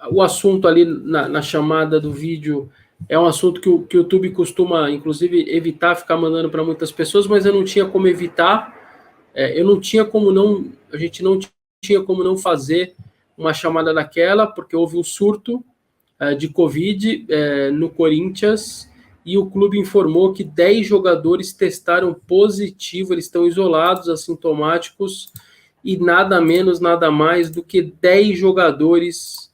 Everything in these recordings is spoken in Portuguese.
o assunto ali na chamada do vídeo é um assunto que o YouTube costuma, inclusive, evitar ficar mandando para muitas pessoas, mas eu não tinha como evitar, eu não tinha como não, a gente não tinha como não fazer uma chamada daquela, porque houve um surto de Covid no Corinthians, e o clube informou que 10 jogadores testaram positivo, eles estão isolados, assintomáticos, e nada menos, nada mais do que 10 jogadores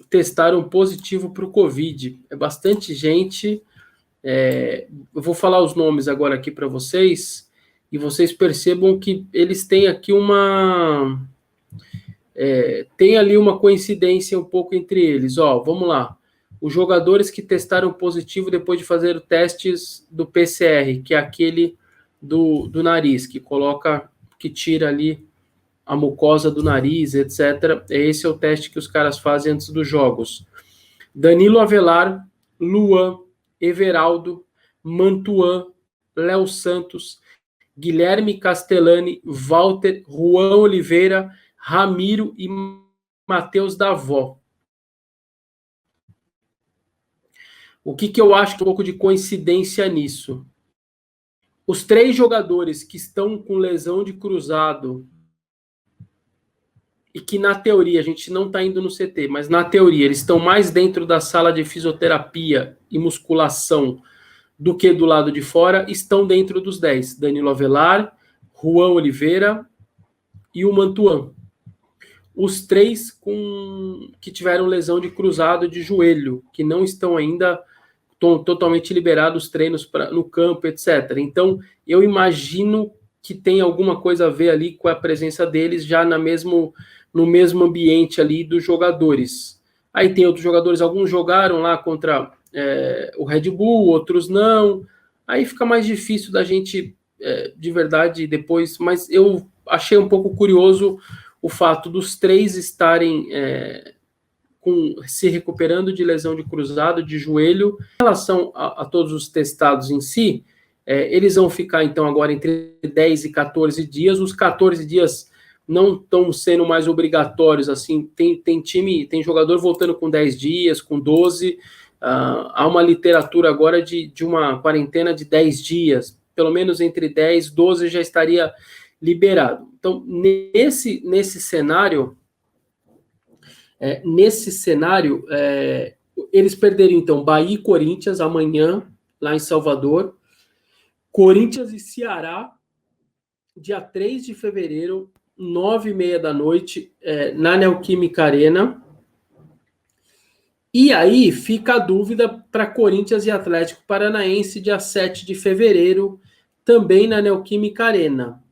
testaram positivo para o Covid. É bastante gente. Eu vou falar os nomes agora aqui para vocês, e vocês percebam que eles têm aqui tem ali uma coincidência um pouco entre eles. Vamos lá. Os jogadores que testaram positivo depois de fazer os testes do PCR, que é aquele do nariz, que tira ali a mucosa do nariz, etc. Esse é o teste que os caras fazem antes dos jogos. Danilo Avelar, Luan, Everaldo, Mantuan, Léo Santos, Guilherme Castellani, Walter, Juan Oliveira, Ramiro e Matheus Davó. O que eu acho que é um pouco de coincidência nisso? Os 3 jogadores que estão com lesão de cruzado e que, na teoria, a gente não está indo no CT, mas na teoria eles estão mais dentro da sala de fisioterapia e musculação do que do lado de fora, estão dentro dos 10. Danilo Avelar, Juan Oliveira e o Mantuan. Os 3 que tiveram lesão de cruzado de joelho, que não estão ainda totalmente liberados treinos no campo, etc. Então, eu imagino que tem alguma coisa a ver ali com a presença deles já no mesmo ambiente ali dos jogadores. Aí tem outros jogadores, alguns jogaram lá contra o Red Bull, outros não. Aí fica mais difícil da gente, de verdade, depois... Mas eu achei um pouco curioso o fato dos 3 estarem se recuperando de lesão de cruzado, de joelho. Em relação a todos os testados em si, eles vão ficar, então, agora entre 10 e 14 dias. Os 14 dias não estão sendo mais obrigatórios, assim, tem jogador voltando com 10 dias, com 12, há uma literatura agora de uma quarentena de 10 dias, pelo menos entre 10 e 12 já estaria liberado. Então, nesse cenário, eles perderiam, então, Bahia e Corinthians amanhã, lá em Salvador, Corinthians e Ceará, dia 3 de fevereiro, 9h30 da noite, na Neoquímica Arena. E aí fica a dúvida para Corinthians e Atlético Paranaense, dia 7 de fevereiro, também na Neoquímica Arena.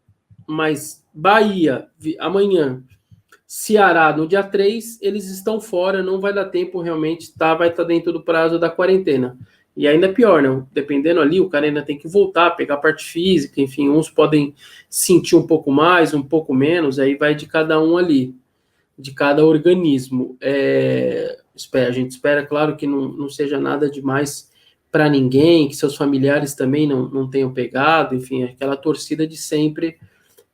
Mas Bahia, amanhã, Ceará, no dia 3, eles estão fora, não vai dar tempo realmente, vai estar dentro do prazo da quarentena. E ainda é pior, né? Dependendo ali, o cara ainda tem que voltar, pegar a parte física, enfim, uns podem sentir um pouco mais, um pouco menos, aí vai de cada um ali, de cada organismo. A gente espera, claro, que não seja nada demais para ninguém, que seus familiares também não tenham pegado, enfim, aquela torcida de sempre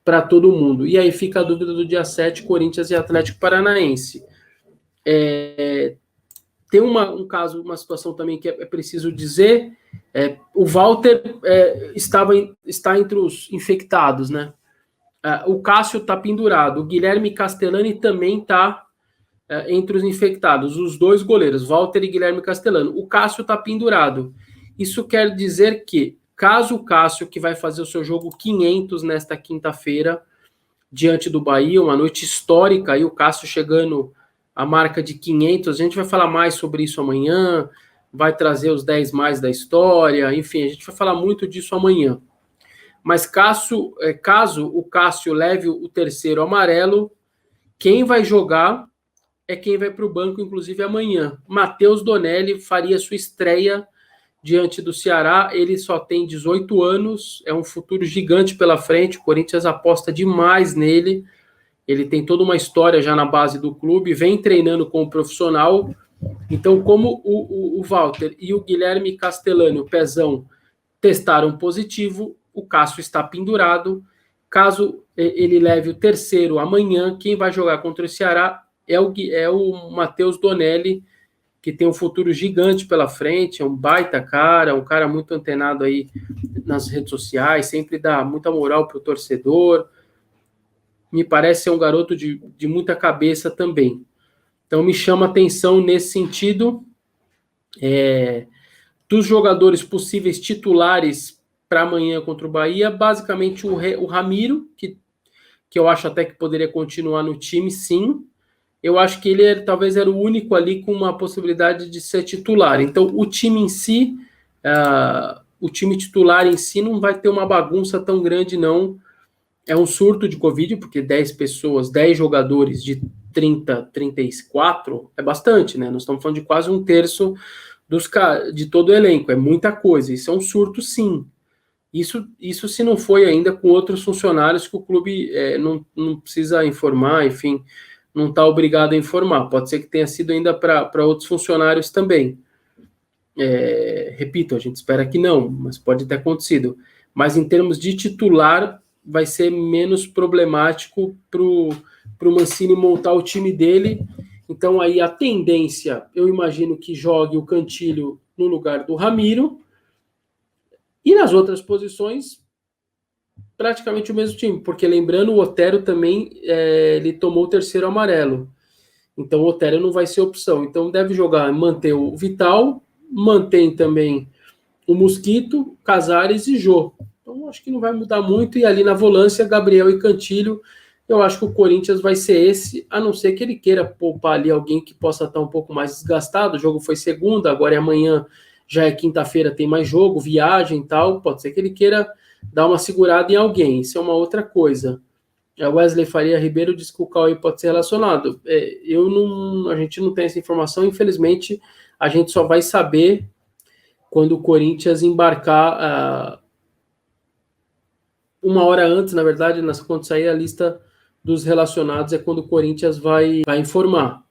para todo mundo. E aí fica a dúvida do dia 7, Corinthians e Atlético Paranaense. Tem um caso, uma situação também que é preciso dizer, o Walter está entre os infectados, né? O Cássio está pendurado, o Guilherme Castellani também está entre os infectados, os 2 goleiros, Walter e Guilherme Castellani. O Cássio está pendurado. Isso quer dizer que, caso o Cássio, que vai fazer o seu jogo 500 nesta quinta-feira, diante do Bahia, uma noite histórica, aí o Cássio chegando à marca de 500, a gente vai falar mais sobre isso amanhã, vai trazer os 10 mais da história, enfim, a gente vai falar muito disso amanhã. Mas caso o Cássio leve o terceiro amarelo, quem vai jogar é quem vai para o banco, inclusive amanhã. Matheus Donelli faria sua estreia diante do Ceará, ele só tem 18 anos, é um futuro gigante pela frente, o Corinthians aposta demais nele, ele tem toda uma história já na base do clube, vem treinando como profissional, então como o Walter e o Guilherme Castellani, o Pezão, testaram positivo, o Cássio está pendurado, caso ele leve o terceiro amanhã, quem vai jogar contra o Ceará é o Matheus Donelli, que tem um futuro gigante pela frente, é um baita cara, um cara muito antenado aí nas redes sociais, sempre dá muita moral para o torcedor. Me parece ser um garoto de muita cabeça também. Então me chama atenção nesse sentido. Dos jogadores possíveis titulares para amanhã contra o Bahia, basicamente o Ramiro, que eu acho até que poderia continuar no time, sim. Eu acho que ele talvez era o único ali com uma possibilidade de ser titular. Então, o time em si, o time titular em si não vai ter uma bagunça tão grande, não. É um surto de Covid, porque 10 pessoas, 10 jogadores de 30, 34 é bastante, né? Nós estamos falando de quase um terço de todo o elenco. É muita coisa. Isso é um surto, sim. Isso se não foi ainda com outros funcionários que o clube não precisa informar, enfim, não está obrigado a informar. Pode ser que tenha sido ainda para outros funcionários também. Repito, a gente espera que não, mas pode ter acontecido. Mas em termos de titular, vai ser menos problemático para o Mancini montar o time dele. Então aí a tendência, eu imagino que jogue o Cantilho no lugar do Ramiro, e nas outras posições, praticamente o mesmo time, porque lembrando, o Otero também ele tomou o terceiro amarelo. Então o Otero não vai ser opção. Então deve jogar, manter o Vital, mantém também o Mosquito, Casares e Jô. Então acho que não vai mudar muito. E ali na volância, Gabriel e Cantilho, eu acho que o Corinthians vai ser esse, a não ser que ele queira poupar ali alguém que possa estar um pouco mais desgastado. O jogo foi segunda, agora é amanhã, já é quinta-feira, tem mais jogo, viagem e tal. Pode ser que ele queira dar uma segurada em alguém. Isso é uma outra coisa. A Wesley Faria Ribeiro disse que o Cauê pode ser relacionado. A gente não tem essa informação, infelizmente, a gente só vai saber quando o Corinthians embarcar uma hora antes, na verdade, quando sair a lista dos relacionados, é quando o Corinthians vai informar.